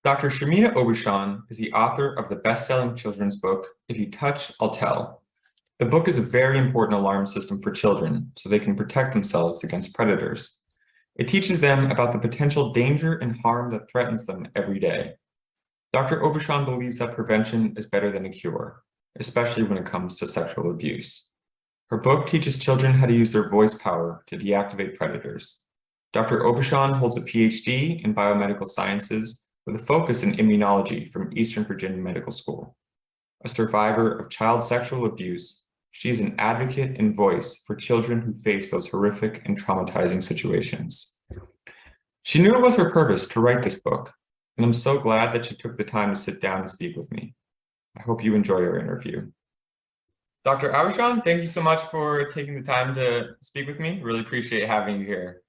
Dr. Shamina Aubuchon is the author of the best-selling children's book, If You Touch, I'll Tell. The book is a very important alarm system for children so they can protect themselves against predators. It teaches them about the potential danger and harm that threatens them every day. Dr. Aubuchon believes that prevention is better than a cure, especially when it comes to sexual abuse. Her book teaches children how to use their voice power to deactivate predators. Dr. Aubuchon holds a Ph.D. in Biomedical Sciences with a focus in Immunology from Eastern Virginia Medical School. A survivor of child sexual abuse, she is an advocate and voice for children who face those horrific and traumatizing situations. She knew it was her purpose to write this book, and I'm so glad that she took the time to sit down and speak with me. I hope you enjoy our interview. Dr. Aubuchon, thank you so much for taking the time to speak with me. Really appreciate having you here.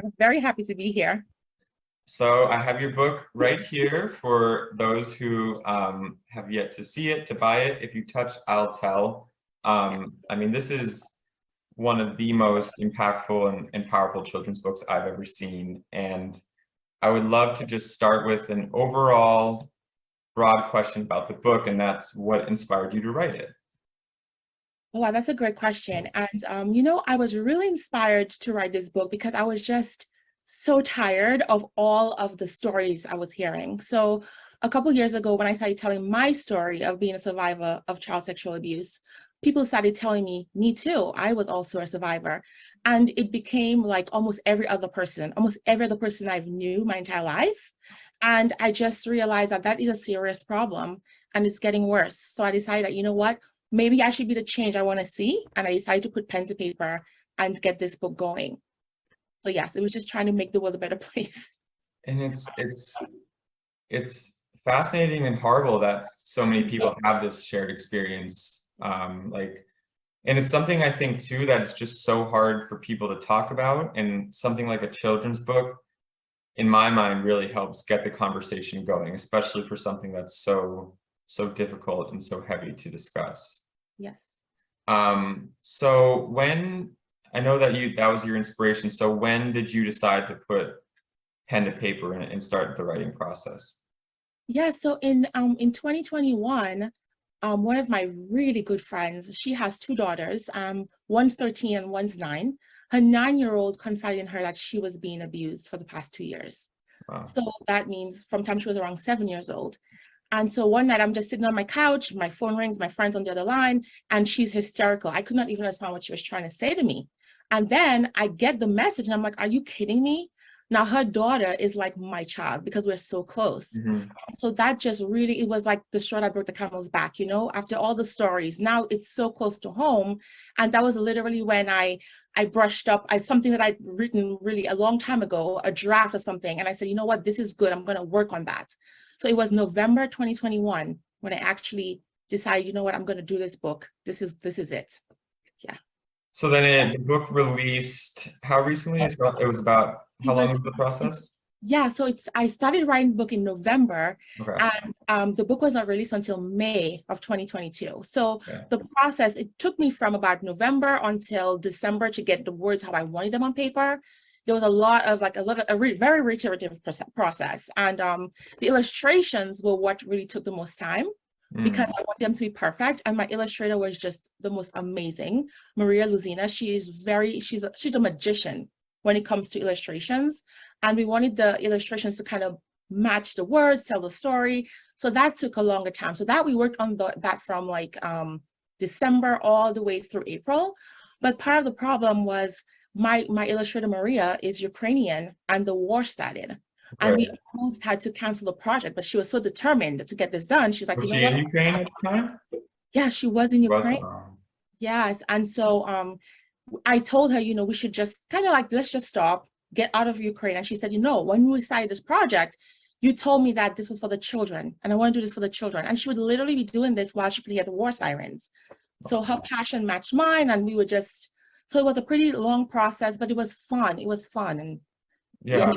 I'm very happy to be here. So I have your book right here for those who have yet to see it, to buy it. If You Touch, I'll Tell. I mean, this is one of the most impactful and powerful children's books I've ever seen. And I would love to just start with an overall broad question about the book, and that's what inspired you to write it. Wow, that's a great question. And, I was really inspired to write this book because I was just so tired of all of the stories I was hearing. So a couple years ago, when I started telling my story of being a survivor of child sexual abuse, people started telling me too, I was also a survivor. And it became like almost every other person I've knew my entire life. And I just realized that that is a serious problem and it's getting worse. So I decided that, you know what, maybe I should be the change I want to see. And I decided to put pen to paper and get this book going. So yes, it was just trying to make the world a better place. And it's fascinating and horrible that so many people have this shared experience. And it's something I think too that's just so hard for people to talk about. And something like a children's book, in my mind, really helps get the conversation going, especially for something that's so difficult and so heavy to discuss. Yes. So when I know that that was your inspiration. So when did you decide to put pen to paper and start the writing process? Yeah, so in 2021, one of my really good friends, she has two daughters, one's 13 and one's 9. Her 9-year-old confided in her that she was being abused for the past 2 years. Wow. So that means from the time she was around 7 years old. And so one night I'm just sitting on my couch, my phone rings, my friend's on the other line, and she's hysterical. I could not even understand what she was trying to say to me. And then I get the message and I'm like, are you kidding me? Now her daughter is like my child because we're so close. Mm-hmm. So that just really, it was like the straw that broke the camel's back, after all the stories. Now it's so close to home. And that was literally when I brushed up something that I'd written really a long time ago, a draft or something. And I said, you know what, this is good. I'm going to work on that. So it was November 2021 when I actually decided, you know what, I'm going to do this book. This is it. Yeah. So then the book released how recently? So it was about how long was the process? Yeah, so I started writing the book in November, Okay. and the book was not released until May of 2022. So Okay. the process, it took me from about November until December to get the words how I wanted them on paper. There was a very iterative process, and the illustrations were what really took the most time because I wanted them to be perfect. And my illustrator was just the most amazing, Maria Luzina. She's a magician when it comes to illustrations. And we wanted the illustrations to kind of match the words, tell the story. So that took a longer time. So that we worked on that from December all the way through April. But part of the problem was my illustrator, Maria, is Ukrainian and the war started. And we almost had to cancel the project, but she was so determined to get this done. She's like, was you know she what? in Ukraine at the time? Yeah, she was in Ukraine. Yes. And so I told her, we should just kind of let's just stop, get out of Ukraine. And she said, when we started this project, you told me that this was for the children and I want to do this for the children. And she would literally be doing this while she could hear the war sirens. So her passion matched mine and we were so it was a pretty long process, but it was fun. It was fun. And yeah.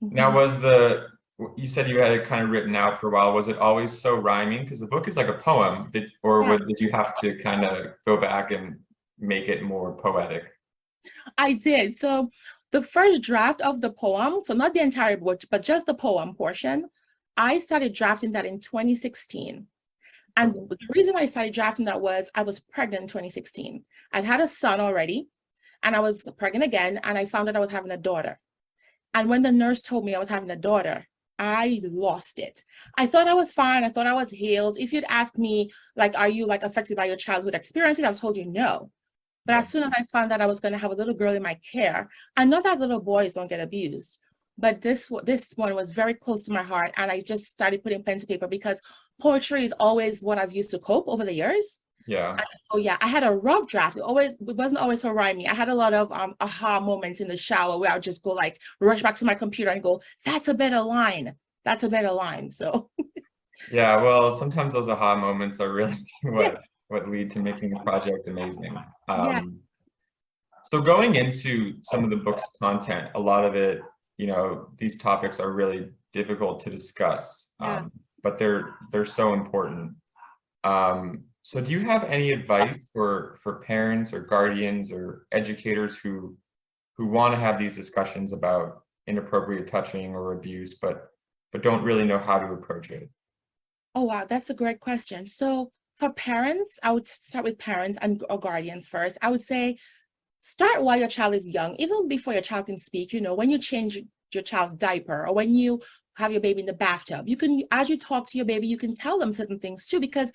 Now you said you had it kind of written out for a while. Was it always so rhyming? Because the book is like a poem, did you have to kind of go back and make it more poetic? I did. So The first draft of the poem, so not the entire book, but just the poem portion, I started drafting that in 2016. And the reason I started drafting that was I was pregnant in 2016. I'd had a son already, and I was pregnant again, and I found out I was having a daughter. And when the nurse told me I was having a daughter, I lost it. I thought I was fine. I thought I was healed. If you'd asked me, like, are you like affected by your childhood experiences? I was told you no. But as soon as I found out I was going to have a little girl in my care, and not that little boys don't get abused, but this one was very close to my heart, and I just started putting pen to paper because poetry is always what I've used to cope over the years. Yeah. And so yeah, I had a rough draft. It wasn't always so rhymey. I had a lot of aha moments in the shower where I would just go like rush back to my computer and go, "That's a better line. That's a better line." So Yeah, well, sometimes those aha moments are really what lead to making a project amazing. yeah, So going into some of the book's content, a lot of it, these topics are really difficult to discuss, yeah. but they're so important. So do you have any advice for parents or guardians or educators who want to have these discussions about inappropriate touching or abuse, but don't really know how to approach it? Oh wow, that's a great question. So for parents, I would start with parents and or guardians first. I would say start while your child is young, even before your child can speak. When you change your child's diaper or when you have your baby in the bathtub, you can, as you talk to your baby, you can tell them certain things too, because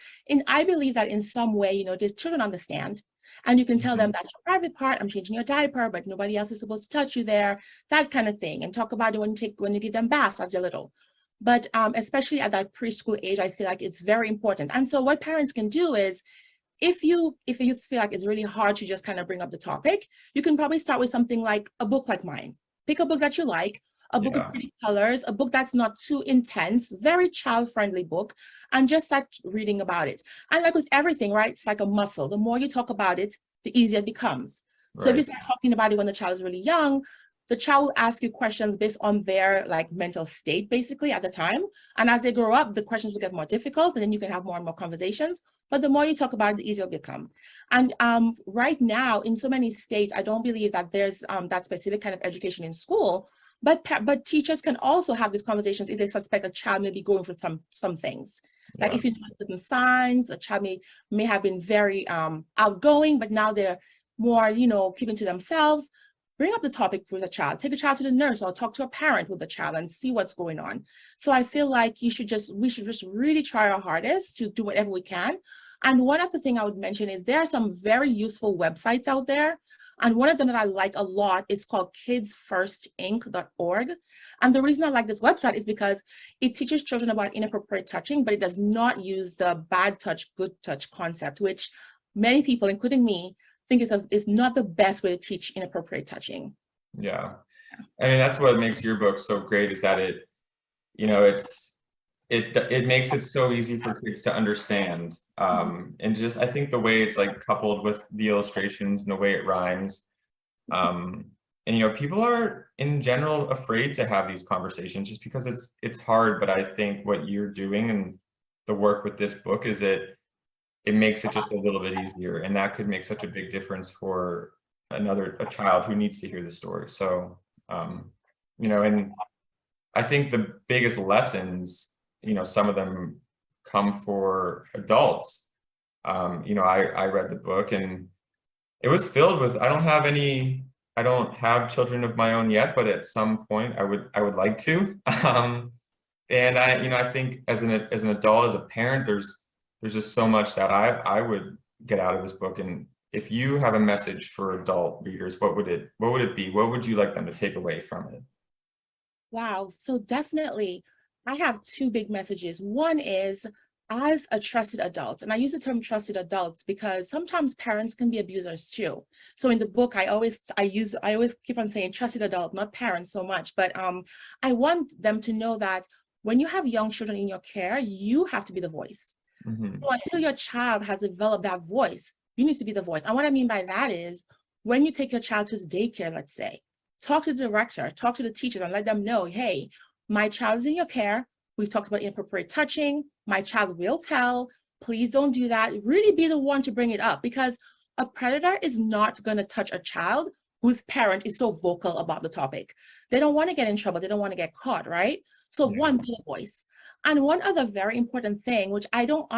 I believe that in some way, the children understand. And you can tell them that's your private part. I'm changing your diaper, but nobody else is supposed to touch you there, that kind of thing. And talk about it when you give them baths as they're little. But especially at that preschool age, I feel like it's very important. And so what parents can do is, if you feel like it's really hard to just kind of bring up the topic, you can probably start with something like a book like mine. Pick a book that you like, a book with Yeah, pretty colors, a book that's not too intense, very child-friendly book, and just start reading about it. And like with everything, right? It's like a muscle. The more you talk about it, the easier it becomes. So if you right. start talking about it when the child is really young, the child will ask you questions based on their like mental state basically at the time. And as they grow up, the questions will get more difficult, and then you can have more and more conversations. But the more you talk about it, the easier it'll become. And right now, in so many states, I don't believe that there's that specific kind of education in school. But teachers can also have these conversations if they suspect a child may be going through some things. Like Yeah, if you know certain signs, a child may have been very outgoing, but now they're more, keeping to themselves. Bring up the topic with a child. Take a child to the nurse or talk to a parent with the child and see what's going on. So I feel like we should just really try our hardest to do whatever we can. And one of the things I would mention is there are some very useful websites out there. And one of them that I like a lot is called kidsfirstinc.org. And the reason I like this website is because it teaches children about inappropriate touching, but it does not use the bad touch, good touch concept, which many people, including me, think is not the best way to teach inappropriate touching. yeah. I mean, that's what makes your book so great, is that it makes it so easy for kids to understand. And just, I think the way it's like coupled with the illustrations and the way it rhymes. And people are in general afraid to have these conversations just because it's hard. But I think what you're doing and the work with this book is it makes it just a little bit easier, and that could make such a big difference for a child who needs to hear the story. So, and I think the biggest lessons, some of them come for adults. I read the book and it was filled with, I don't have children of my own yet, but at some point I would like to. And I think as an adult, as a parent, there's just so much that I would get out of this book. And if you have a message for adult readers, what would it be? What would you like them to take away from it? Wow. So definitely, I have two big messages. One is, as a trusted adult, and I use the term trusted adults because sometimes parents can be abusers too. So in the book, I always keep on saying trusted adult, not parents so much, but I want them to know that when you have young children in your care, you have to be the voice. Mm-hmm. So until your child has developed that voice, you need to be the voice. And what I mean by that is, when you take your child to the daycare, let's say, talk to the director, talk to the teachers, and let them know, hey, my child is in your care. We've talked about inappropriate touching. My child will tell. Please don't do that. Really be the one to bring it up, because a predator is not going to touch a child whose parent is so vocal about the topic. They don't want to get in trouble. They don't want to get caught, right? So one, be a voice. And one other very important thing, which I don't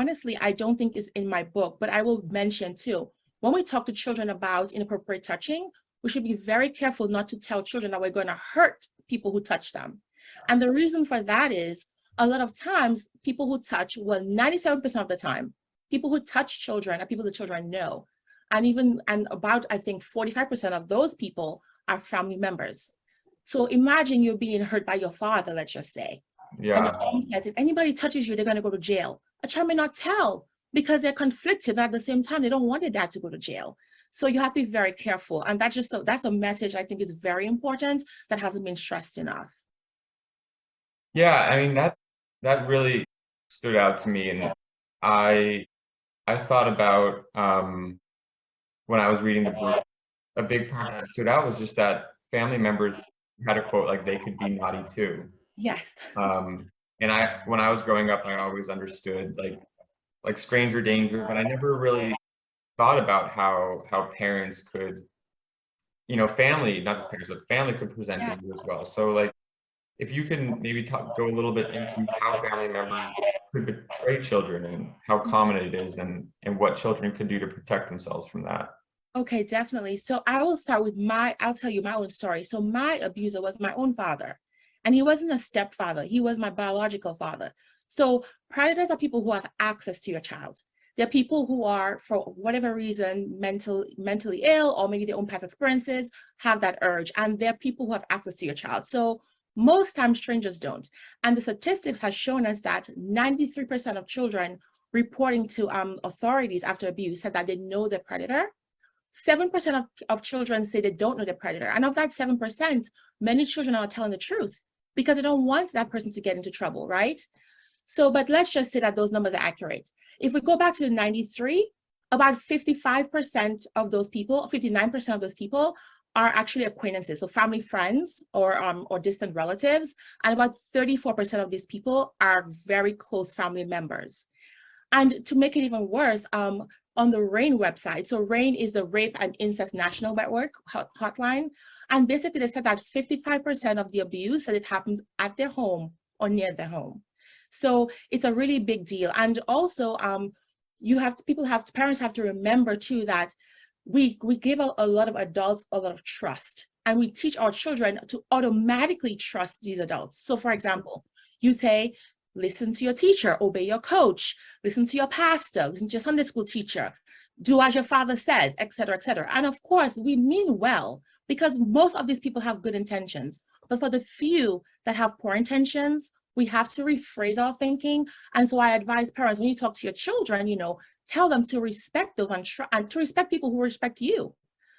think is in my book, but I will mention too. When we talk to children about inappropriate touching, we should be very careful not to tell children that we're going to hurt people who touch them. And the reason for that is a lot of times people who touch, well, 97% of the time, people who touch children are people the children know. And about, I think, 45% of those people are family members. So imagine you're being hurt by your father, let's just say. Yeah. And your mom says, if anybody touches you, they're going to go to jail. A child may not tell because they're conflicted, but at the same time, they don't want their dad to go to jail. So you have to be very careful. And that's a message I think is very important that hasn't been stressed enough. Yeah, I mean, that really stood out to me. And I thought about when I was reading the book, a big part that stood out was just that family members had a quote like they could be naughty too. Yes. And when I was growing up, I always understood like stranger danger, but I never really thought about how parents could, family, not the parents, but family could present Yeah. danger as well. So like, if you can maybe go a little bit into how family members could betray children and how common it is and what children could do to protect themselves from that. Okay, definitely. So I will start with I'll tell you my own story. So my abuser was my own father, and he wasn't a stepfather. He was my biological father. So predators are people who have access to your child. They're people who are, for whatever reason, mentally ill, or maybe their own past experiences, have that urge. And they're people who have access to your child. So most times strangers don't. And the statistics has shown us that 93% of children reporting to authorities after abuse said that they know their predator. 7% of children say they don't know the predator. And of that 7%, many children are telling the truth because they don't want that person to get into trouble, right? So, but let's just say that those numbers are accurate. If we go back to 93, about 55% of those people, 59% of those people are actually acquaintances, so family, friends, or distant relatives. And about 34% of these people are very close family members. And to make it even worse, on the RAIN website, so RAIN is the Rape and Incest National Network hotline, and basically they said that 55% of the abuse said it happened at their home or near their home. So it's a really big deal. And also, parents have to remember too that we give a lot of adults a lot of trust, and we teach our children to automatically trust these adults. So for example, you say, listen to your teacher, obey your coach, listen to your pastor, listen to your Sunday school teacher, do as your father says, et cetera, et cetera. And of course, we mean well because most of these people have good intentions. But for the few that have poor intentions, we have to rephrase our thinking. And so I advise parents, when you talk to your children, tell them to respect those and to respect people who respect you.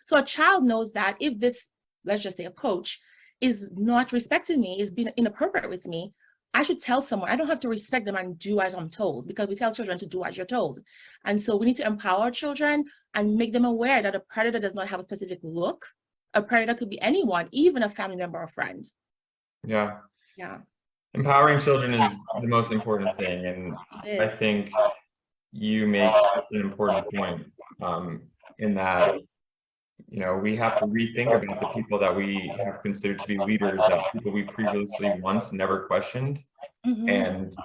So a child knows that if this, let's just say a coach, is not respecting me, is being inappropriate with me, I should tell someone. I don't have to respect them and do as I'm told, because we tell children to do as you're told. And so we need to empower children and make them aware that a predator does not have a specific look. A predator could be anyone, even a family member or friend. Yeah. Yeah. Empowering children is the most important thing. And I think you make an important point in that, we have to rethink about the people that we have considered to be leaders, that people we previously once never questioned. Mm-hmm. And,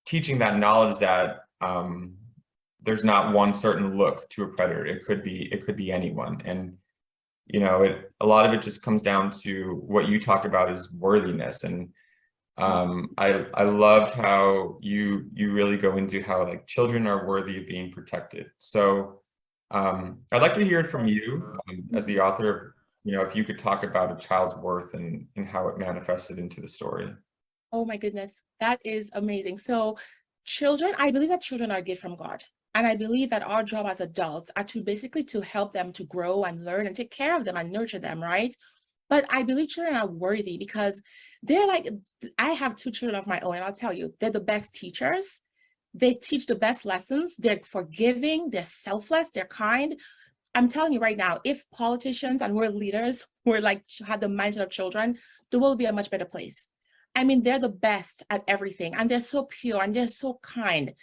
teaching that knowledge that there's not one certain look to a predator. It could be anyone. And, a lot of it just comes down to what you talk about is worthiness. And I loved how you really go into how like children are worthy of being protected. So I'd like to hear it from you as the author, if you could talk about a child's worth and how it manifested into the story. Oh my goodness, that is amazing. So I believe that children are a gift from God. And I believe that our job as adults are to help them to grow and learn and take care of them and nurture them, right? But I believe children are worthy because I have 2 children of my own, and I'll tell you, they're the best teachers. They teach the best lessons. They're forgiving, they're selfless, they're kind. I'm telling you right now, if politicians and we're leaders had the mindset of children, the world would be a much better place. I mean, they're the best at everything, and they're so pure and they're so kind.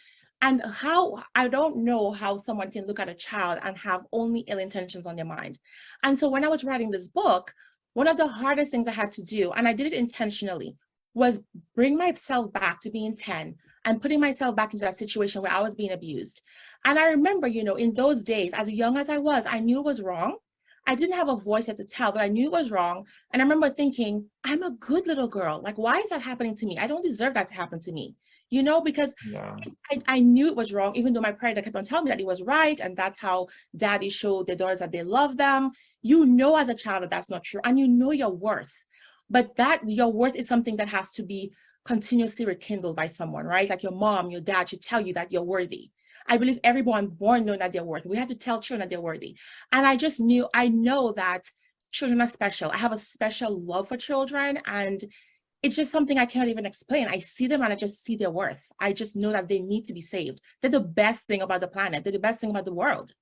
And how, I don't know how someone can look at a child and have only ill intentions on their mind. And so when I was writing this book, one of the hardest things I had to do, and I did it intentionally, was bring myself back to being 10 and putting myself back into that situation where I was being abused. And I remember, you know, in those days, as young as I was, I knew it was wrong. I didn't have a voice yet to tell, but I knew it was wrong. And I remember thinking, I'm a good little girl. Like, why is that happening to me? I don't deserve that to happen to me, you know, because Yeah. I knew it was wrong, even though my parents kept on telling me that it was right. And that's how daddy showed their daughters that they love them. You know, as a child, that that's not true. And you know your worth. But that your worth is something that has to be continuously rekindled by someone, right? Like your mom, your dad should tell you that you're worthy. I believe everyone born knowing that they're worthy. We have to tell children that they're worthy. And I just knew, I know that children are special. I have a special love for children, and it's just something I cannot even explain. I see them and I just see their worth. I just know that they need to be saved. They're the best thing about the planet. They're the best thing about the world.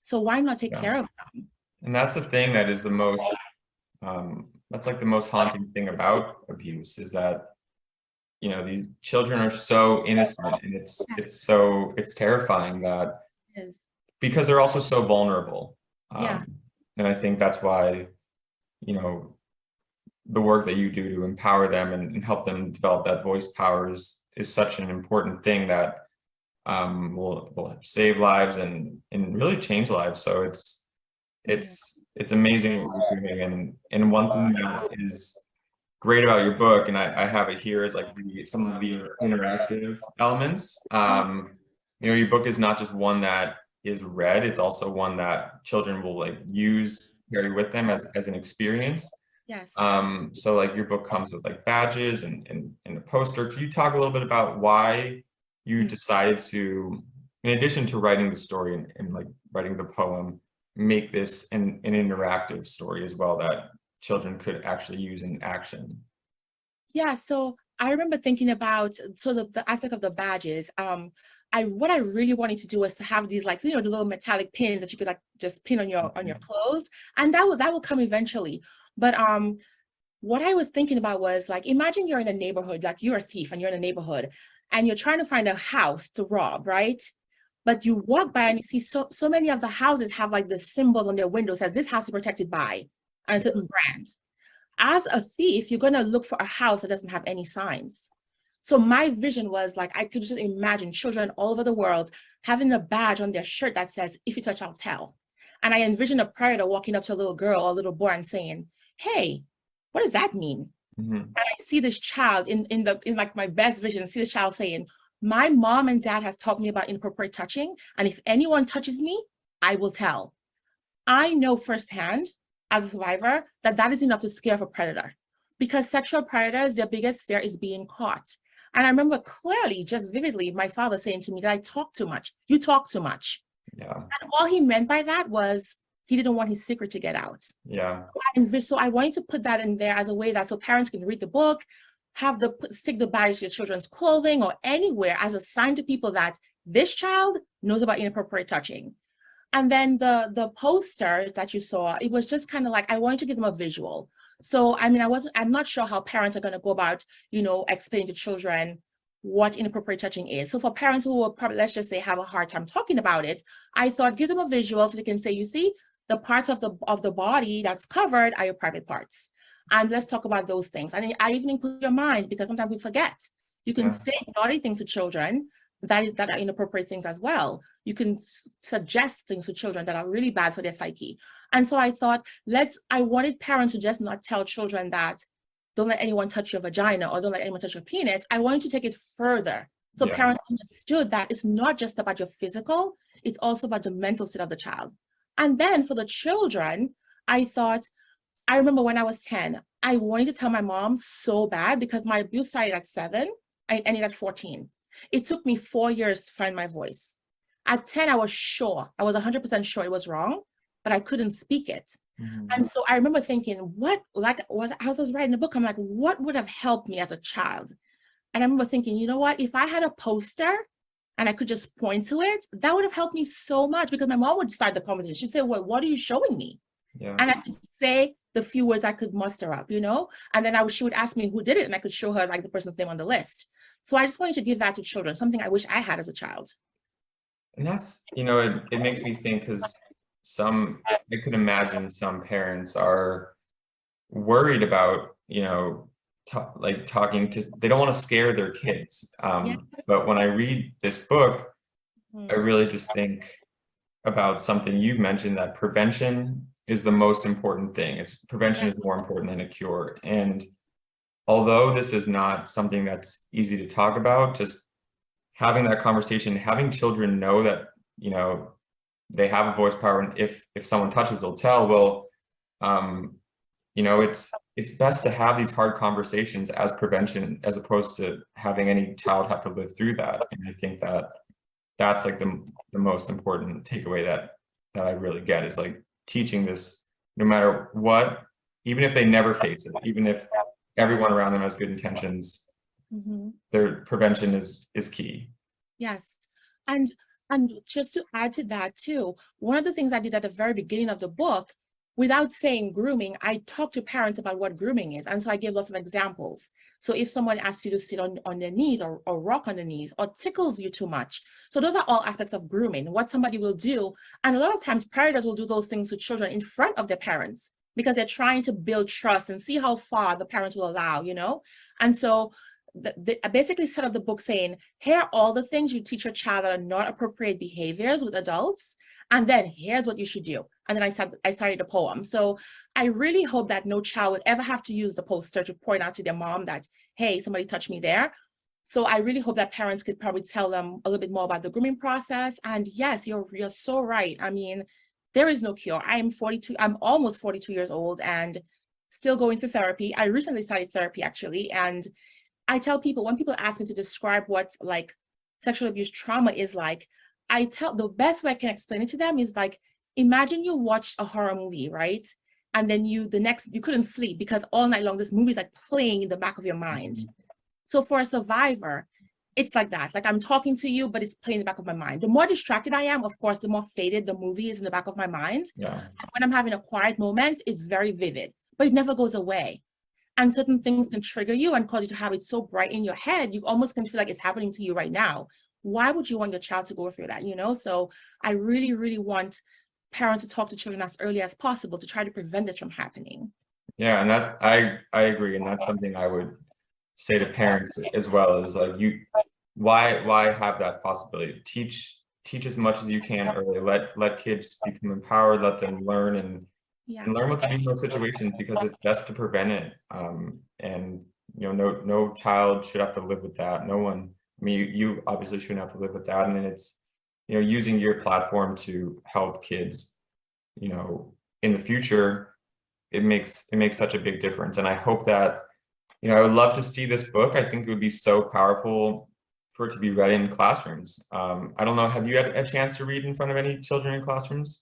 So why not take Yeah. care of them? And that's the thing that is the most, that's like the most haunting thing about abuse, is that, you know, these children are so innocent, and it's terrifying that, Yes. because they're also so vulnerable. Yeah. And I think that's why, you know, the work that you do to empower them and help them develop that voice power is such an important thing that will save lives and really change lives. So it's amazing what you're doing. And one thing that is great about your book, and I have it here, is like some of the interactive elements. You know, your book is not just one that is read, it's also one that children will like use, carry with them as an experience. Yes. So like your book comes with like badges and a poster. Could you talk a little bit about why you decided to, in addition to writing the story and like writing the poem, make this an interactive story as well that children could actually use in action? Yeah, so I remember thinking about, so the aspect of the badges. What I really wanted to do was to have these, like, you know, the little metallic pins that you could like just pin on your clothes, and that will come eventually. But what I was thinking about was, like, imagine you're in a neighborhood, like you're a thief and you're in a neighborhood and you're trying to find a house to rob, right? But you walk by and you see so many of the houses have like the symbols on their windows says this house is protected by a certain brand. As a thief, you're going to look for a house that doesn't have any signs. So my vision was like, I could just imagine children all over the world having a badge on their shirt that says, if you touch, I'll tell. And I envision a predator walking up to a little girl or a little boy and saying, hey, what does that mean? And I see this child in like my best vision, see this child saying, my mom and dad has taught me about inappropriate touching. And if anyone touches me, I will tell. I know firsthand as a survivor that that is enough to scare off a predator, because sexual predators, their biggest fear is being caught. And I remember clearly, just vividly, my father saying to me that I talk too much. You talk too much. Yeah. And all he meant by that was he didn't want his secret to get out. Yeah. And so I wanted to put that in there as a way that so parents can read the book, have the stick the badge to your children's clothing or anywhere as a sign to people that this child knows about inappropriate touching. And then the posters that you saw, it was just kind of like, I wanted to give them a visual. So, I mean, I'm not sure how parents are going to go about, you know, explaining to children what inappropriate touching is. So for parents who will probably, let's just say, have a hard time talking about it, I thought give them a visual so they can say, you see, the parts of the body that's covered are your private parts. And let's talk about those things. And I even include your mind, because sometimes we forget. You can say naughty things to children that are inappropriate things as well. You can suggest things to children that are really bad for their psyche. And so I thought, I wanted parents to just not tell children that don't let anyone touch your vagina or don't let anyone touch your penis. I wanted to take it further. So parents understood that it's not just about your physical, it's also about the mental state of the child. And then for the children, I thought, I remember when I was 10, I wanted to tell my mom so bad because my abuse started at 7, I ended at 14. It took me 4 years to find my voice. At 10, I was sure, I was 100% sure it was wrong, but I couldn't speak it. And so I remember thinking, I was writing a book, I'm like, what would have helped me as a child? And I remember thinking, you know what, if I had a poster and I could just point to it, that would have helped me so much, because my mom would start the conversation. She'd say, well, what are you showing me? And I could say the few words I could muster up, you know? And then she would ask me who did it, and I could show her like the person's name on the list. So I just wanted to give that to children, something I wish I had as a child. And that's, it makes me think because I could imagine some parents are worried about, talking to, they don't want to scare their kids. Yeah. But when I read this book, I Mhm. really just think about something you've mentioned, that prevention is the most important thing. Prevention Yeah. is more important than a cure. And although this is not something that's easy to talk about, just having that conversation, having children know that, they have a voice power, and if someone touches, they'll tell. Well, um, it's best to have these hard conversations as prevention, as opposed to having any child have to live through that. And I think that that's like the most important takeaway that I really get, is like teaching this, no matter what, even if they never face it, even if everyone around them has good intentions, Mhm. their prevention is key. Yes. And and just to add to that too, one of the things I did at the very beginning of the book, without saying grooming, I talked to parents about what grooming is. And so I gave lots of examples. So if someone asks you to sit on their knees, or rock on the knees, or tickles you too much. So those are all aspects of grooming, what somebody will do. And a lot of times predators will do those things to children in front of their parents, because they're trying to build trust and see how far the parents will allow, And so I basically set up the book saying, here are all the things you teach your child that are not appropriate behaviors with adults, and then here's what you should do. And then I started the poem. So I really hope that no child would ever have to use the poster to point out to their mom that, hey, somebody touched me there. So I really hope that parents could probably tell them a little bit more about the grooming process. And yes, you're so right. I mean, there is no cure. I'm almost 42 years old and still going through therapy. I recently started therapy actually, and I tell people, when people ask me to describe what like sexual abuse trauma is like, I tell the best way I can explain it to them is like, imagine you watched a horror movie, right? And then you couldn't sleep because all night long this movie is like playing in the back of your mind. So for a survivor, it's like that. Like I'm talking to you, but it's playing in the back of my mind. The more distracted I am, of course, the more faded the movie is in the back of my mind. Yeah. And when I'm having a quiet moment, it's very vivid, but it never goes away. And certain things can trigger you and cause you to have it so bright in your head, you almost can feel like it's happening to you right now. Why would you want your child to go through that, So I really, really want parents to talk to children as early as possible to try to prevent this from happening. Yeah, and I agree, and that's something I would say to parents as well, is like, why have that possibility? Teach as much as you can early. Let kids become empowered, let them learn Yeah, and learn what to do in those situations, because it's best to prevent it. And no child should have to live with that. No one. I mean, you obviously shouldn't have to live with that. And then it's, using your platform to help kids, in the future, it makes such a big difference. And I hope that, I would love to see this book. I think it would be so powerful for it to be read in classrooms. I don't know, have you had a chance to read in front of any children in classrooms?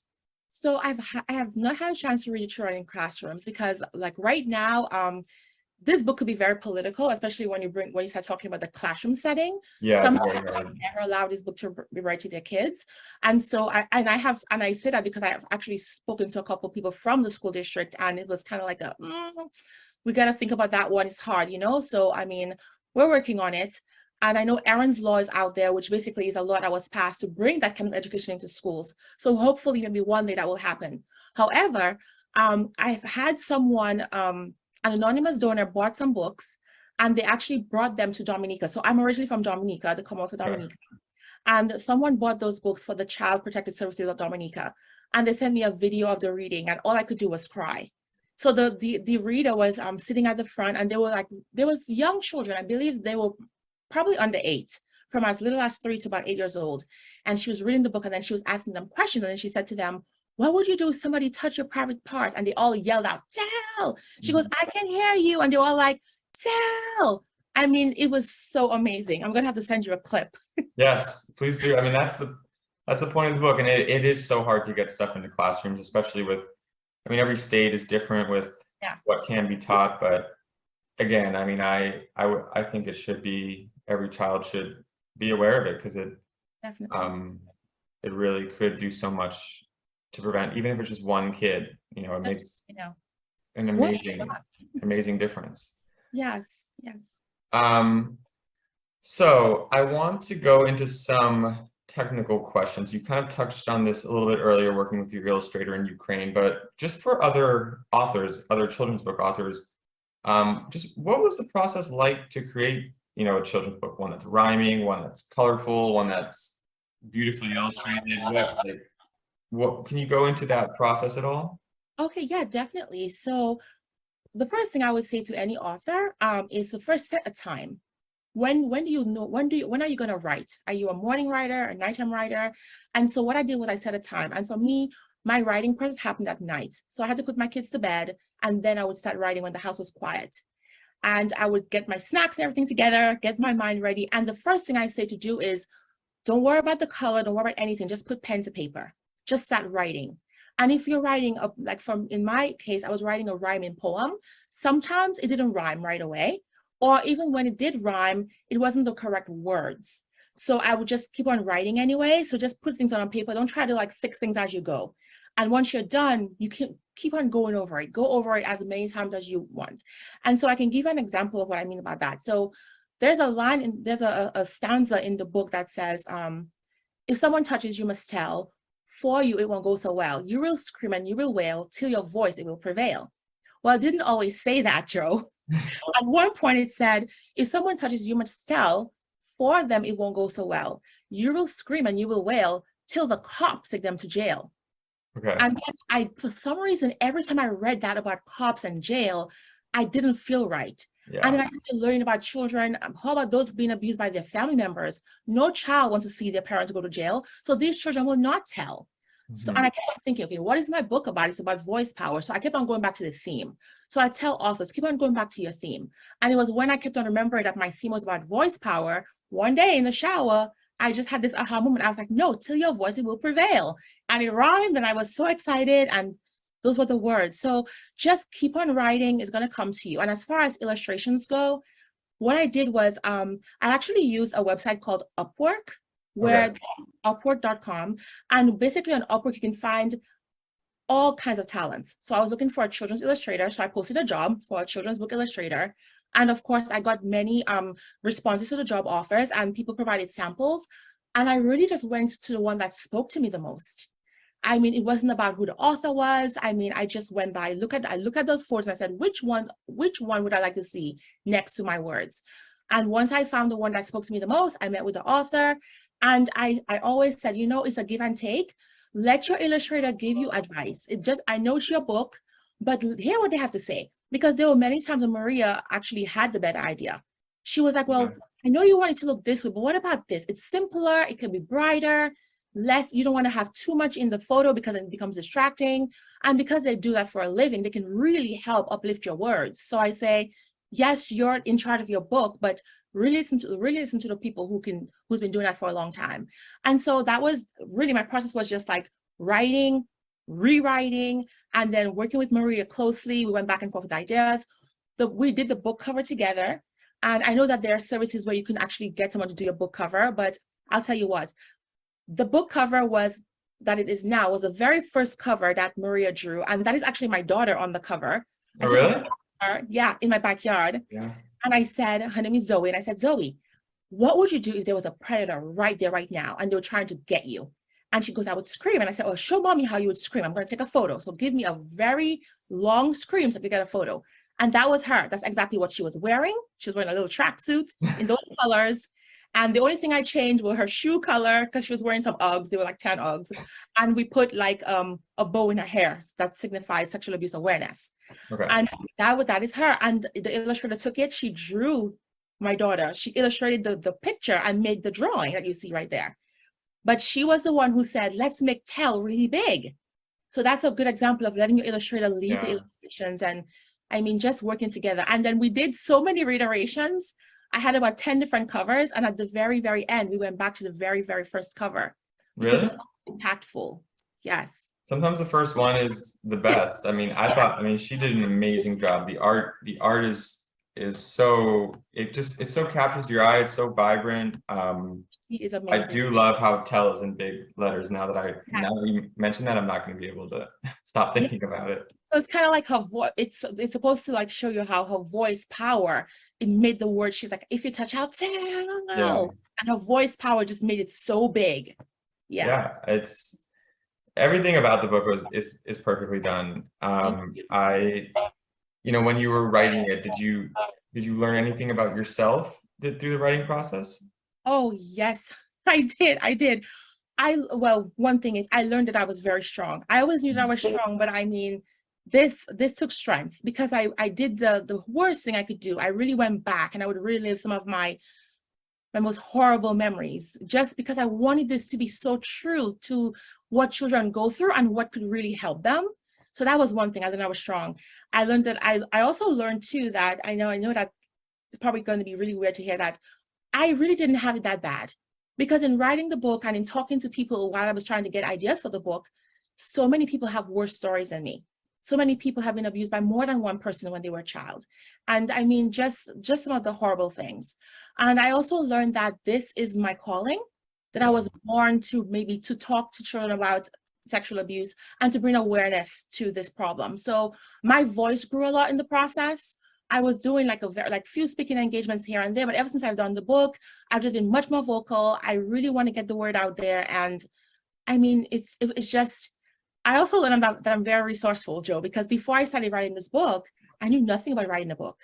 so I have not had a chance to read it children in classrooms because like right now, this book could be very political, especially when you start talking about the classroom setting. Yeah, it's Some very parents hard. never allow this book to be read to their kids. And so I say that because I have actually spoken to a couple of people from the school district, and it was kind of like we got to think about that one. It's hard, So, I mean, we're working on it. And I know Aaron's law is out there, which basically is a law that was passed to bring that kind of education into schools. So hopefully maybe one day that will happen. However, I've had someone, an anonymous donor bought some books and they actually brought them to Dominica. So I'm originally from Dominica, the Commonwealth of Okay. Dominica. And someone bought those books for the Child Protective Services of Dominica. And they sent me a video of the reading, and all I could do was cry. So the reader was sitting at the front, and there was young children. I believe they were probably under 8, from as little as 3 to about 8 years old. And she was reading the book, and then she was asking them questions. And then she said to them, what would you do if somebody touched your private part? And they all yelled out, tell. She goes, I can hear you. And they were all like, tell. I mean, it was so amazing. I'm going to have to send you a clip. Yes, please do. I mean, that's the point of the book, and it is so hard to get stuff into classrooms, especially with, I mean, every state is different with Yeah. what can be taught, but again, I mean, I think it should be, every child should be aware of it, because Definitely. it really could do so much to prevent, even if it's just one kid, it makes an What? amazing difference. Yes, yes. Um, So I want to go into some technical questions. You kind of touched on this a little bit earlier, working with your illustrator in Ukraine, but just for other authors, other children's book authors, just what was the process like to create, a children's book, one that's rhyming, one that's colorful, one that's beautifully illustrated? What can you go into that process at all? Okay, yeah, definitely. So the first thing I would say to any author is to first set a time. When do you know, when are you going to write? Are you a morning writer, a nighttime writer? And so what I did was I set a time. And for me, my writing process happened at night. So I had to put my kids to bed, and then I would start writing when the house was quiet. And I would get my snacks and everything together, get my mind ready. And the first thing I say to do is, don't worry about the color, don't worry about anything, just put pen to paper. Just start writing. And if you're writing, in my case, I was writing a rhyming poem. Sometimes it didn't rhyme right away, or even when it did rhyme, it wasn't the correct words. So I would just keep on writing anyway. So just put things on paper. Don't try to fix things as you go. And once you're done, you can keep on going over it. Go over it as many times as you want. And so I can give you an example of what I mean about that. So there's a line, there's a stanza in the book that says, if someone touches, you must tell. For you, it won't go so well. You will scream and you will wail till your voice, it will prevail. Well, it didn't always say that, Joe. At one point it said, if someone touches, you must tell. For them, it won't go so well. You will scream and you will wail till the cops take them to jail. Okay. And for some reason, every time I read that about cops and jail, I didn't feel right. Yeah. And then I started learning about children. How about those being abused by their family members? No child wants to see their parents go to jail. So these children will not tell. So, and I kept on thinking, okay, what is my book about? It's about voice power. So I kept on going back to the theme. So I tell authors, keep on going back to your theme. And it was when I kept on remembering that my theme was about voice power, one day in the shower, I just had this aha moment. I was like, no, till your voice, it will prevail. And it rhymed, and I was so excited. And those were the words. So just keep on writing, it's going to come to you. And as far as illustrations go, what I did was I actually used a website called Upwork, where upwork.com. And basically on Upwork, you can find all kinds of talents. So I was looking for a children's illustrator. So I posted a job for a children's book illustrator. And of course, I got many responses to the job offers, and people provided samples. And I really just went to the one that spoke to me the most. I mean, it wasn't about who the author was. I mean, I just went by, I look at those photos and I said, which one would I like to see next to my words? And once I found the one that spoke to me the most, I met with the author. And I always said, it's a give and take. Let your illustrator give you advice. I know it's your book, but hear what they have to say. Because there were many times when Maria actually had the better idea. She was like, well, I know you want it to look this way, but what about this? It's simpler, it can be brighter, less, you don't want to have too much in the photo because it becomes distracting. And because they do that for a living, they can really help uplift your words. So I say, yes, you're in charge of your book, but really listen to the people who's been doing that for a long time. And so that was really, my process was just like writing, rewriting, and then working with Maria closely. We went back and forth with ideas. We did the book cover together. And I know that there are services where you can actually get someone to do your book cover, but I'll tell you what, the book cover was the very first cover that Maria drew. And that is actually my daughter on the cover. Oh, really? Yeah, in my backyard. Yeah. And I said, her name is Zoe. And I said, Zoe, what would you do if there was a predator right there, right now, and they were trying to get you? And she goes, I would scream. And I said, oh, show mommy how you would scream. I'm going to take a photo. So give me a very long scream so I could get a photo. And that was her. That's exactly what she was wearing. She was wearing a little tracksuit in those colors. And the only thing I changed was her shoe color, because she was wearing some Uggs. They were like tan Uggs. And we put like a bow in her hair that signifies sexual abuse awareness. Okay. And that is her. And the illustrator took it. She drew my daughter. She illustrated the picture and made the drawing that you see right there. But she was the one who said, let's make tell really big. So that's a good example of letting your illustrator lead the illustrations, and I mean, just working together. And then we did so many reiterations. I had about 10 different covers. And at the very, very end, we went back to the very, very first cover. Really? Impactful. Yes. Sometimes the first one is the best. I mean, she did an amazing job. The art is so, it so captures your eye. It's so vibrant. He is amazing. I do love how tell is in big letters. Now that you mentioned that, I'm not going to be able to stop thinking about it. So it's kind of like her voice. It's supposed to like show you how her voice power, it made the word. She's like, if you touch out, Yeah. and her voice power just made it so big. Yeah. Yeah, it's everything about the book is perfectly done. Thank you. When you were writing it, did you learn anything about yourself through the writing process? Oh yes, I did. I did. Well, one thing is I learned that I was very strong. I always knew that I was strong, but I mean, this took strength because I did the worst thing I could do. I really went back and I would relive some of my most horrible memories just because I wanted this to be so true to what children go through and what could really help them. So that was one thing. I learned I was strong. I learned that I also learned too that I know that it's probably going to be really weird to hear that I really didn't have it that bad because in writing the book and in talking to people while I was trying to get ideas for the book, so many people have worse stories than me. So many people have been abused by more than one person when they were a child. And I mean, just some of the horrible things. And I also learned that this is my calling, that I was born to maybe to talk to children about sexual abuse and to bring awareness to this problem. So my voice grew a lot in the process. I was doing like few speaking engagements here and there, but ever since I've done the book, I've just been much more vocal. I really want to get the word out there. And I mean, it's just, I also learned that I'm very resourceful, Joe, because before I started writing this book, I knew nothing about writing a book.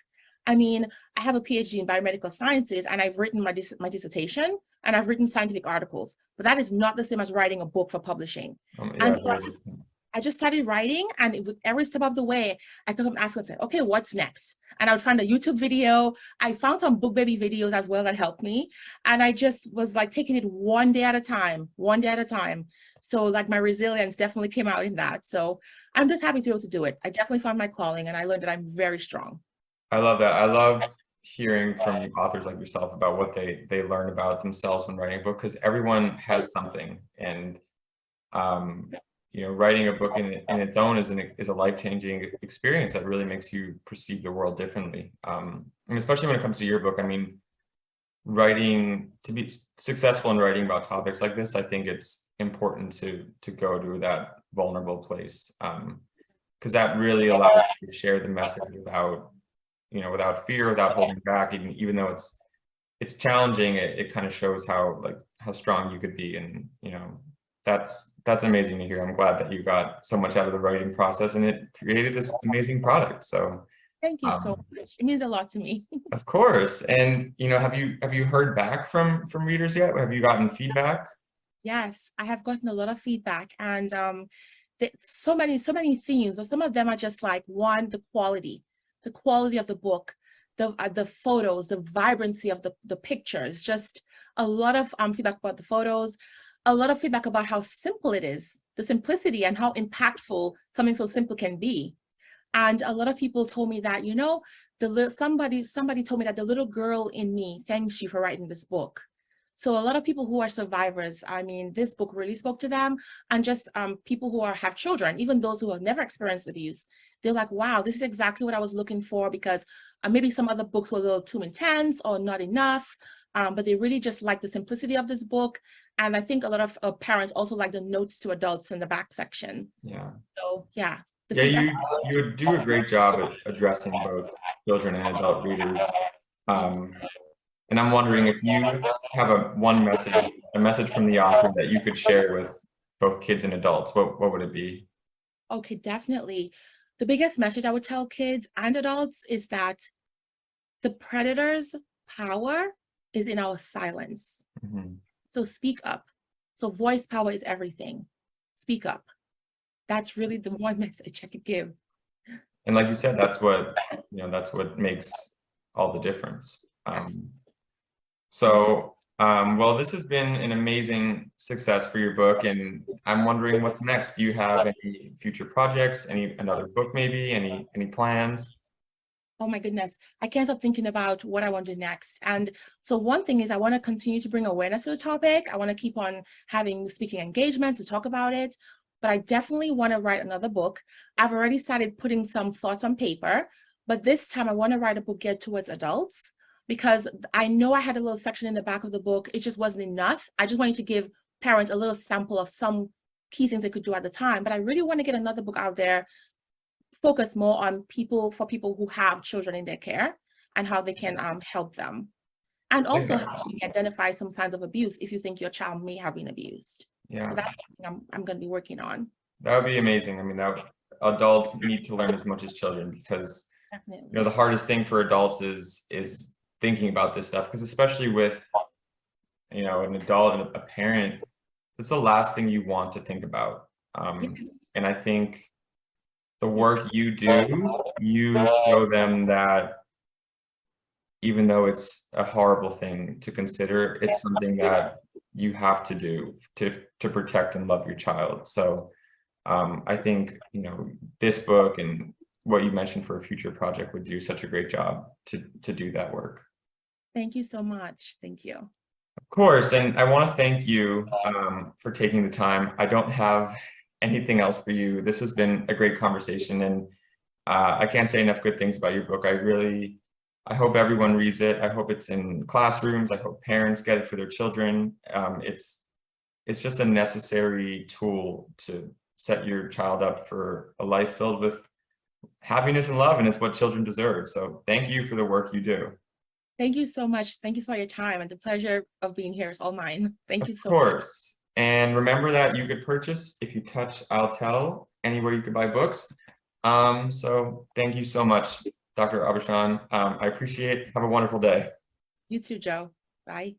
I mean, I have a PhD in Biomedical Sciences and I've written my dissertation and I've written scientific articles, but that is not the same as writing a book for publishing. Yeah, And so I just started writing, and with every step of the way, I kept asking myself, okay, what's next? And I would find a YouTube video. I found some book baby videos as well that helped me. And I just was like taking it one day at a time, one day at a time. So like my resilience definitely came out in that. So I'm just happy to be able to do it. I definitely found my calling and I learned that I'm very strong. I love that. I love hearing from authors like yourself about what they learn about themselves when writing a book, because everyone has something, and um, writing a book in its own is a life-changing experience that really makes you perceive the world differently. And especially when it comes to your book, I mean, writing to be successful in writing about topics like this, I think it's important to go to that vulnerable place, because that really allows you to share the message without fear, without holding back, even though it's challenging. It kind of shows how strong you could be, and that's amazing to hear. I'm glad that you got so much out of the writing process and it created this amazing product. So Thank you so much. It means a lot to me. of course. And have you heard back from readers yet? Have you gotten feedback? Yes, I have gotten a lot of feedback, and so many themes, but some of them are just like one, the quality of the book, the photos, the vibrancy of the pictures, just a lot of feedback about the photos, a lot of feedback about how simple it is, the simplicity and how impactful something so simple can be. And a lot of people told me that, somebody told me that the little girl in me thanks you for writing this book. So a lot of people who are survivors, I mean, this book really spoke to them, and just people who have children, even those who have never experienced abuse. They're like, wow, this is exactly what I was looking for, because maybe some other books were a little too intense or not enough, but they really just like the simplicity of this book. And I think a lot of parents also like the notes to adults in the back section. Yeah. So yeah. Yeah, you do a great job at addressing both children and adult readers. And I'm wondering if you have a message from the author that you could share with both kids and adults, what would it be? Okay, definitely. The biggest message I would tell kids and adults is that the predator's power is in our silence. Mhm. So speak up. So voice power is everything. Speak up. That's really the one message I could give. And like you said, that's what makes all the difference. Well, this has been an amazing success for your book, and I'm wondering what's next. Do you have any future projects, another book maybe, any plans? Oh my goodness, I can't stop thinking about what I want to do next. And so one thing is I want to continue to bring awareness to the topic. I want to keep on having speaking engagements to talk about it, but I definitely want to write another book. I've already started putting some thoughts on paper, but this time I want to write a book geared towards adults, because I know I had a little section in the back of the book. It just wasn't enough. I just wanted to give parents a little sample of some key things they could do at the time, but I really want to get another book out there focus more on people who have children in their care and how they can help them. And also how to identify some signs of abuse if you think your child may have been abused. Yeah. So that's something I'm going to be working on. That would be amazing. I mean, adults need to learn as much as children, because Definitely. you know the hardest thing for adults is thinking about this stuff, because especially with you know an adult and a parent, it's the last thing you want to think about. Yes. And I think the work you do, you show them that even though it's a horrible thing to consider, it's something that you have to do to protect and love your child. So I think you know this book and what you mentioned for a future project would do such a great job to do that work. Thank you so much. Thank you. Of course, and I want to thank you for taking the time. I don't have anything else for you. This has been a great conversation, and I can't say enough good things about your book. I hope everyone reads it. I hope it's in classrooms. I hope parents get it for their children. It's just a necessary tool to set your child up for a life filled with happiness and love, and it's what children deserve. So thank you for the work you do. Thank you so much. Thank you for your time, and the pleasure of being here is all mine. Thank you so much. Of course. And remember that you could purchase If You Touch, I'll Tell anywhere you could buy books. So thank you so much, Dr. Aubuchon. I appreciate it. Have a wonderful day. You too, Joe. Bye.